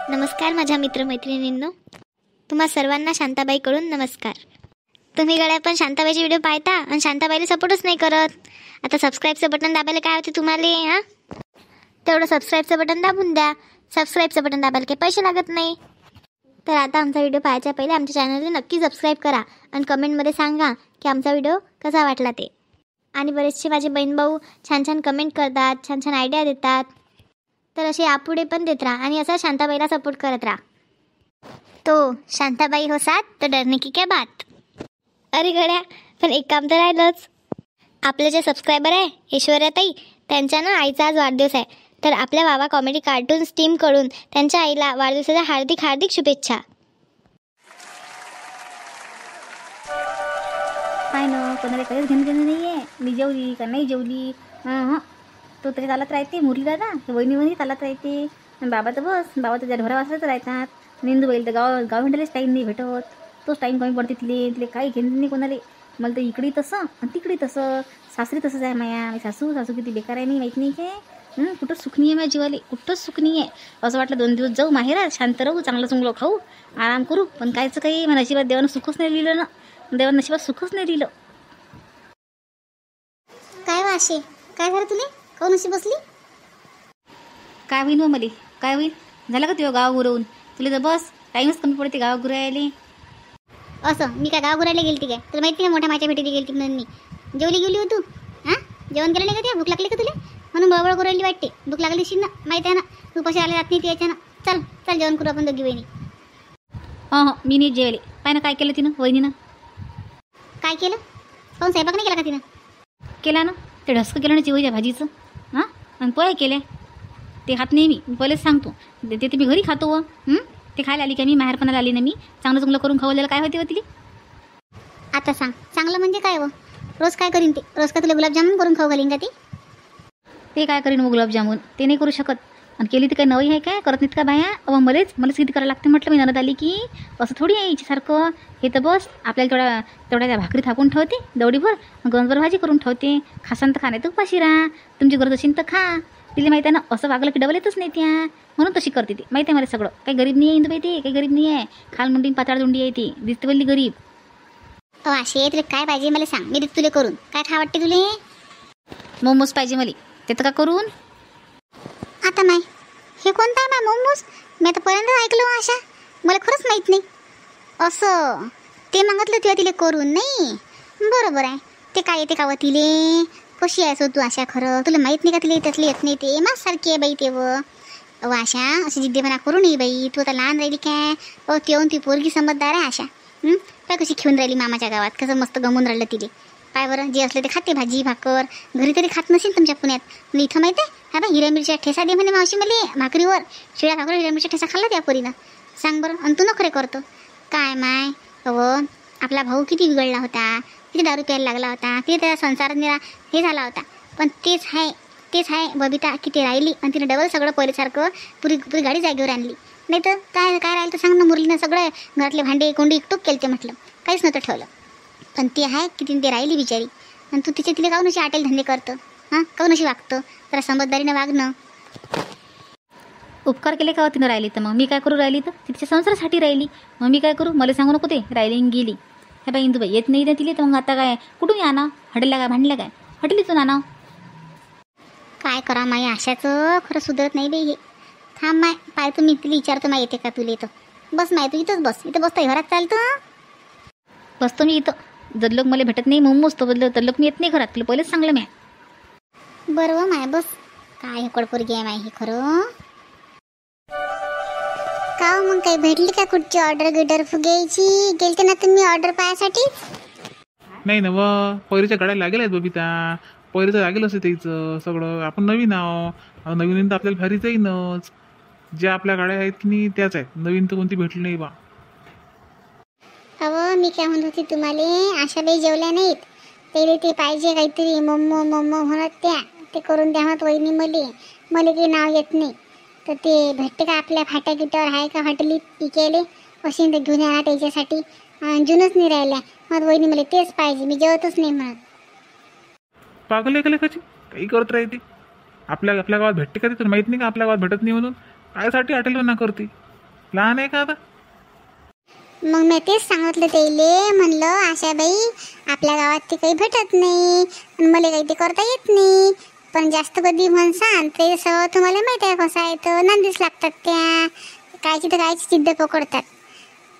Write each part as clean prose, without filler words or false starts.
नमस्कार माझ्या मित्रमैत्रिणींनो, तुम्हा सर्वांना शांताबाईकडून नमस्कार. तुम्ही गड्या पण शांताबाईचे व्हिडिओ पाहता आणि शांताबाईला सपोर्टच नाही करत. आता सबस्क्राईबचं बटन दाबायला काय होते तुम्हाला? हां, तेवढं सबस्क्राईबचं बटन दाबून द्या. सबस्क्राईबचं बटन दाबायला काही पैसे लागत नाही. तर आता आमचा व्हिडिओ पाहायच्या पहिले आमच्या चॅनलला नक्की सबस्क्राईब करा आणि कमेंटमध्ये सांगा की आमचा व्हिडिओ कसा वाटला ते. आणि बरेचसे माझे बहीण भाऊ छान छान कमेंट करतात, छान छान आयडिया देतात. तर असे यापुढे पण देत राहा आणि असा शांताबाईला सपोर्ट करत राहा. तो शांताबाई हो साथ तो डरने की क्या बात. अरे गड्या, पण एक काम तर राहिलंच. आपले जे सबस्क्रायबर आहे ऐश्वर्याताई, त्यांच्या ना आईचा आज वाढदिवस आहे. तर आपल्या वावा कॉमेडी कार्टून्स टीमकडून त्यांच्या आईला वाढदिवसाच्या हार्दिक हार्दिक शुभेच्छा. काय ना, कोणाला काहीच घेणं नाही आहे. मी जेवली का नाही जेवली, हां तो तरी चालत राहते. मुरली दादा वहिनी चालत राहते. आणि बाबा तर बाबा तर ढोरा वाजताच राहतात. निंदू बैल तर गाव हिंडायलाच टाईम नाही भेटत. तोच टाईम कमी पडते तिले काही घेणं नाही कोणाला. मला तर इकडे तसं आणि तिकडे तसं. सासरी तसंच आहे माया. सासू किती बेकार आहे मी माहीत नाही काय. कुठंच सुख नाही आहे माझ्या जीवाले, कुठंच सुख नाही आहे. असं वाटलं 2 दिवस जाऊ माहेरात, शांत राहू, चांगलं चुंगलं खाऊ, आराम करू. पण कायचं काही मला नशिबात देवानं सुखच नाही लिहिलं ना. देवानं नशिबात सुखच नाही दिलं. काय वाशे, काय झालं तुला? काऊन अशी बसली? काय होईल मग मला, काय होईल? झालं का तुझं गाव गुरवून? तुला तर बस टाईमच कमी पडते गाव गुरायले. असं मी काय गाव गुरायला गेलती काय? तुला माहिती आहे मोठ्या माझ्या भेटीला गेलती म्हणून मी. जेवली गेली हो तू? हां, जेवण केलं नाही का? ते भूक लागली का तुला? म्हणून बळबळ गुरायली वाटते. भूक लागली असेल ना, माहिती आहे ना. तू कशी आले जात नाही ती याच्या ना. चल चल जेवण करू आपण दोघी वहिनी. हो मी नाही जेवले. पाय ना काय केलं तिनं वहिनीनं. काय केलं? काऊन स्वयंपाक नाही केला का तिनं? केला ना, ते ढसकं केलं ना चिवईच्या भाजीचं. हां, आणि पोळ्या केल्या. ते खात नाही मी पहिलेच सांगतो. ते मी घरी खातो व ते खायला आली का मी माहेरपणाला आली ना. मी चांगलं चांगलं करून खावलेलं काय होते व तिला. आता सांग, चांगलं म्हणजे काय व? रोज काय करीन ते? रोज का तुला गुलाबजामुन करून खाऊ घालीन का ती? ते काय करीन मग गुलाबजामुन? ते नाही करू शकत. आणि केली तर काय नवी आहे काय? करत नाहीत का बाया? मलाच किती करायला लागते म्हटलं. मी ननद आली की असं थोडी आहे हिच्यासारखं. हे तर बस आपल्याला तेवढ्या त्या भाकरी थापून ठेवते दवडीभर, गंजभर भाजी करून ठेवते. खासान तर खाणे तर उपाशी राहा. तुमची गरज असेल तर खा. तिला माहिती आहे ना, असं वागलं की डबल येतच नाही त्या. म्हणून तशी करते ती. माहिती आहे मला सगळं. काही गरीब नाही आहे इंदू बाई, ते काही गरीब नाही आहे. खालमुंडी पाताळ दुंडी आहे ती. दिसते बोलली गरीब. असे तुला काय पाहिजे मला सांग, मी देते तुला करून. काय खा वाटते तुले? मोमोज पाहिजे मला. ते तर का करून? आता माय हे कोणतं आहे माय मोमोज? मी आता पर्यंत ऐकलं आशा. मला खरंच माहीत नाही. असं ते मागितलं तुला तिला करून नाही? बरोबर आहे. ते काय येते का व तिले? कशी आहेस तू आशा? खरं तुला माहीत नाही का तिला त्यातली येत नाही? ते माझ्यासारखी आहे बाई ते व आशा. अशी जिद्दीपणा करू नये बाई. तू आता लहान राहिली काय? तेवून ती पोरगी समजदार आहे आशा. काय कशी खेळून राहिली मामाच्या गावात, कसं मस्त गमून राहिलं तिले. काय बरं, जे असले ते खाते भाजी भाकर. घरी तरी खात नसेल तुमच्या पुण्यात. पण इथं माहिती आहे हा बा, हिरव्या मिरच्या ठेसा दे म्हणे मावशी मला भाकरीवर. शिळ्या भाकर हिरव्या मिरच्या ठेसा खाल्ला त्या पोरीनं. सांग बरं. आणि तू नखरे करतो काय माय? आपला भाऊ किती बिघडला होता, किती दारू प्यायला लागला होता, किती त्याचा संसार हे झाला होता. पण तेच आहे बबिता, किती राहिली आणि तिने डबल सगळं पहिल्यासारखं पुरी गाडी जागेवर आणली. नाही तर काय राहिलं तर सांग ना. मुरलीनं सगळं घरातले भांडे कोंडी एकटूक केले ते म्हटलं. काहीच नव्हतं ठेवलं. पण ती आहे किती ते राहिली बिचारी. आणि तू तिला काहून अशी आटेल धंदे करतं? हां, काहून अशी वागतं? जरा समजदारीनं वागणं. उपकार केले का तिनं राहिली तर मग मी काय करू? राहिली तर तिच्या संसारासाठी राहिली. मग मी काय करू? मला सांगू नको ते राहिली गेली. हे बाई इंदूबाई येत नाही ना तिले, तर मग आता काय कुठून आणा? हटल्या काय भांडल्या काय? हटलीतून आणा. काय करा माई आशाचं खरं सुधरत नाही बाई हे. थांब माय पाय तुम्ही तिला विचारतो माय येते का तुला? येतं बस माय, तू इथंच बस. इथं बसतो घरात चालतं. बसतो मी इथं. जर लोक मला भेटत नाही मोमोज तो बदल तर लोक मी येत नाही घरात. तुला पहिलेच सांगलं मी. बरोबर माय बस. काय हे कडपोरगी आहे माय ही खरं. का मग काही भेटली का कुठची ऑर्डर गिडर फुग्याची? गेलते ना तुम्ही ऑर्डर पायासाठी? नाही ना व, पहिलीच्या गाड्या लागेल आहेत बबिता. पहिलीचं लागेल असं त्याचं सगळं. आपण नवीन आहो, नवीन तर आपल्याला भारी जाईनच. ज्या आपल्या गाड्या आहेत की नाही त्याच आहेत. नवीन तर कोणती भेटली नाही बा. मी काय म्हणत होती तुम्हाला, आशाबाई जेवल्या नाहीत. ते पाहिजे काहीतरी मोमो म्हणत त्या. ते करून द्या म्हणत वहिनी मला काही नाव येत नाही. तर ते भेटते का आपल्या फाट्या गिटावर? आहे का हॉटेलीत इकेले? अशी ते घेऊन येणार त्याच्यासाठी. जुनच नाही राहिल्या. मग वहिनी मला तेच पाहिजे, मी जेवतच नाही म्हणत. पागल आहे कशी काही करत राहते. आपल्या गावात भेटते का? ते तुला माहीत नाही का आपल्या गावात भेटत नाही म्हणून? कायसाठी हॉटेलवर ना करते? लहान आहे का आता? मग मी तेच सांगितलं त्याले, म्हणलं आशाबाई आपल्या गावात ते काही भेटत नाही आणि मला काही ते करता येत नाही, पण जास्त कधी म्हणसान ते सगळं तुम्हाला माहिती आहे कसं आहे, तर नांदीच लागतात त्या, कायची तर कायची जिद्द पकडतात.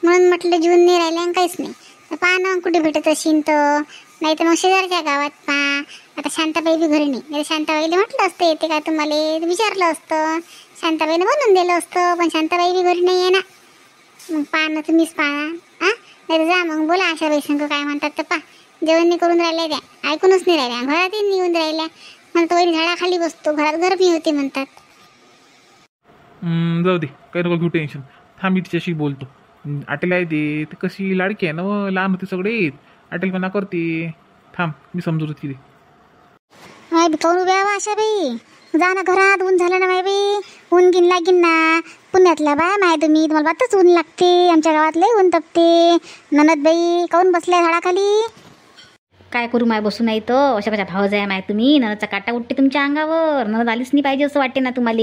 म्हणून म्हटलं जीवन नाही राहिले आणि काहीच नाही. तर पहा ना कुठे भेटत असेल तर, नाही तर मग शेजारच्या गावात पहा. आता शांताबाई बी घरी नाही, शांताबाईला म्हटलं असतं येते का तुम्हाला, विचारलं असतं, शांताबाईने बनवून दिलं असतं, पण शांताबाई बी घरी नाही आहे ना. मग पहा ना तुम्हीच पहा हां, नाही तर जा मग बोला आशाबाई संग काय म्हणतात तर पहा. जेवण नाही करून राहिल्या त्या, ऐकूनच नाही राहिल्या, घरातही निघून राहिल्या. म्हणतो वहिनी झाडाखाली बसतो, घरात गरमी होते म्हणतात. जाऊ दे, काही नको घेऊ टेन्शन. थांब मी तिच्याशी बोलतो. आटेल आहे ते कशी लाडकी आहे ना व, लहान होते सगळे, आटेलपणा करते. थांब मी समजू तिथे. माय बी करून उभ्या आशाबाई, जा ना घरात, ऊन झालं ना माय बी, ऊन गिन लागीन ना. पुण्यातल्या बाय माय तुम्हाला बातच ऊन लागते, आमच्या गावात लय ऊन तपते. ननदबाई काऊन बसल्या झाडाखाली? काय करू माय, बसून नाही तर अशा कशा भाव जाय माय तुम्ही. ननदचा काटा उठते तुमच्या अंगावर, ननद आलीच नाही पाहिजे असं वाटते ना तुम्हाला.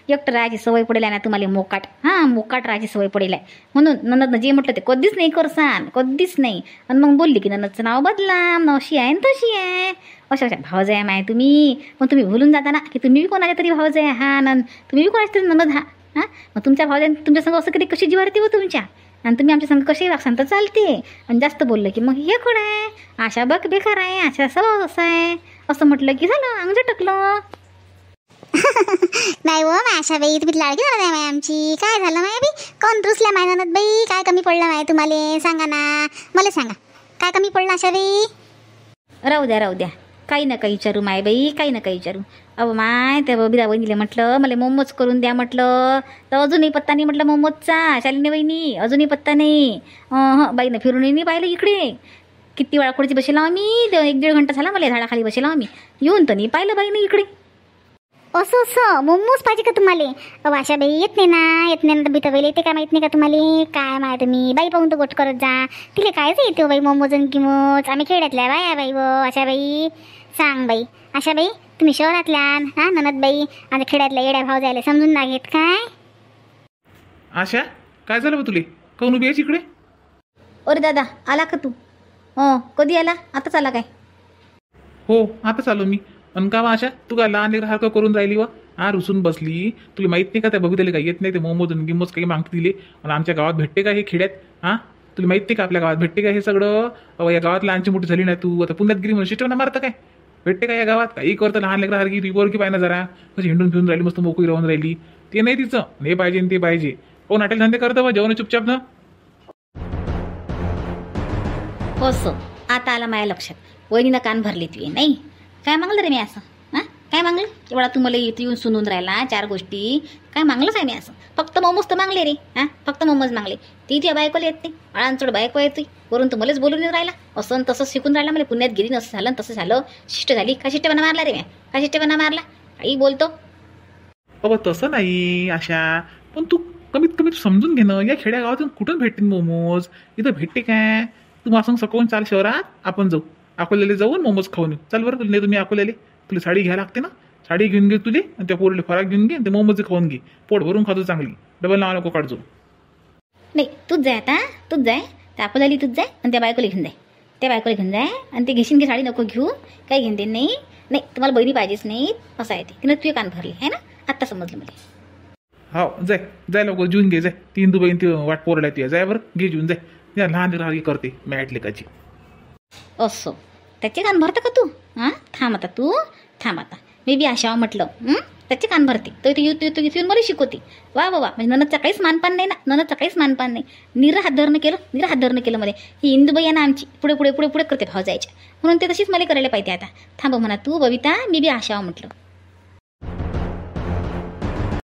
एकटं राहायची सवय पडेल आहे ना तुम्हाला, मोकाट. हां, मोकाट राहायची सवय पडेल आहे, म्हणून ननदनं जे म्हटलं ते कधीच नाही करसान, कधीच नाही. आणि मग बोलली की ननदचं नाव बदला, अशी आहे ना तशी आहे. अशा कशा भाव जाय माय तुम्ही. मग तुम्ही भुलून जाता ना की तुम्ही बी कोणाच्या तरी भाव जाय हा, तुम्ही बी कोणाच्या तरी ननद हा. हां, मग तुमच्या भावजाने तुमच्या संग असं कधी कशी जिवारती हो तुमच्या, आणि तुम्ही आमच्या संग कशी वागसान तर चालते. आणि जास्त बोललं की मग हे खोड आहे, आशा बघ बेकार आहे, आशा स्वभाव असा आहे, असं म्हटलं की झालं अंग टकलं. नाही हो माय आशाबाई, तुम्ही लाडकी झाला नाही माय आमची. काय झालं माय बी, कोण रुसल्या माय ननदबाई, काय कमी पडलं माय तुम्हाला, सांगा ना मला, सांगा काय कमी पडलं आशाबाई? राहू द्या, काही ना काही विचारू मायबाई, काही ना काही विचारू. अहो माय, त्या बबिता वहिनीले म्हटलं मला मोमोज करून द्या म्हटलं, तर अजूनही पत्ता नाही म्हटलं मोमोजचा. शालिनी वहिनी अजूनही पत्ता नाही. बाईनं फिरूनही नाही पाहिलं इकडे. किती वेळा खुर्ची बसेला आम्ही, 1-1.5 घंटा झाला मला झाडाखाली बसेला आम्ही, येऊन तर नाही पाहिलं बाईनं इकडे. असं मोमोज पाहिजे का तुम्हाला? अहो आशाबाई येत नाही ना बबिता बाईला येते का माहीत नाही का तुम्हाला? काय माय तुम्ही बाई पाहून तर गोट करत जा, तिला कायच येते हो बाई मोमोज आणि किमोज. आम्ही खेड्यातल्या बाया बाई व आशाबाई. सांग बाई आशाबाई, तुम्ही शहरातल्या हां ननदबाई, आणि खेड्यातल्या येड्या भाव जायला समजून ना घेत काय? आशा, काय झालं बा तुले, काऊन उभी आहेस इकडे? अरे दादा, आला का तू? कधी आला? आताच आला काय? हो, आता चालू मी. आणि का आशा, तू काय लहान लेकरासारखं करून राहिली वा? रुसून बसली. तुला माहित नाही का त्या बघितले का येत नाही ते मोमोज आणि गिमोज काही मागते दिले, आणि आमच्या गावात भेटते का हे खेड्यात? तुला माहित नाही का आपल्या गावात भेटते का हे सगळं? या गावात लहानची मोठी झाली नाही तू, आता पुण्यात गिरी म्हणून शिटवणं मारतं काय? भेटते का या गावात? काही करतं लहान लेकरासारखी रिपोर की पाहिजे जरा, कशी हिंडून फिरून राहिली, मस्त मोकळी राहून राहिली. ते नाही तिचं, हे पाहिजे ते पाहिजे. कोण हॉटेल धंदे करतं बा, जेवण चुपचाप ना. असं आता आला माझ्या लक्षात, वहिनीनं कान भरली तुझे नाही. काय मागलं रे मी असं? काय मागलं एवढा तू मला इथे येऊन सुनून राहिला 4 गोष्टी? काय मागलंच आहे मी असं? फक्त मोमोज तर मागले रे. फक्त मोमोज मागले. ती तुझ्या बायकोला येत नाही, अळांचोड बायको येते वरून तू मलाच बोलून राहिला. असं तसं शिकून राहिला मला, पुण्यात गेली नसं झालं तसं झालं. शिष्ट झाली का शिष्टपणा मारला रे मी? का शिष्टपणा मारला? काही बोलतो. बाबा तसं नाही आशा, पण तू कमीत कमी समजून घे ना, या खेड्या गावातून कुठून भेटतील मोमोज? इथं भेटते काय? तू माझं सकाळून चाल शहरात, आपण जाऊ अकोल्याला, जाऊन मोमोज खाऊन येऊ. चाल बरं, नाही तुम्ही अकोल्याला, तुला साडी घ्यायला लागते ना, साडी घेऊन घे तुझी, आणि त्या पोरीला फराक घेऊन घे, ते मोमोज खाऊन घे, पोट भरून खातो चांगली, डबल नाव नको काढजो. नाही तूच जाय आता, तूच जाय त्या अकोल्याला, तूच जाय आणि त्या बायकोला घेऊन जाय, त्या बायकोला घेऊन जाय. आणि ते घेशीन की साडी नको घेऊ, काही घेऊन दे. नाही नाही, तुम्हाला बहिणी पाहिजेच नाही, असं आहे ते. तिनं तुझे कान भरले आहे ना, आत्ता समजलं मला. हो जाय लवकर, जेवून घे, जाय. ती इंदूबाईन ती वाट पोरला ती, जाय बरं, घे जेवून जाय. त्या लहान राहगी करते मॅट लेकाची. असं त्याचे कान भरतं का तू? थांब आता, तू थांब आता. मी बी आशा म्हटलं त्याचे कान भरते, तो इथे येऊन मला शिकवते. वा म्हणजे ननदचा काहीच मानपान नाही ना, ननदचा काहीच मानपान नाही. निरा हात धरणं केलं मला. ही इंदूबाई आहे ना आमची, पुढे करते भाव जायच्या, म्हणून ते तशीच मला करायला पाहिजे. आता थांब म्हणा तू बबिता, मी बी आशा म्हटलं.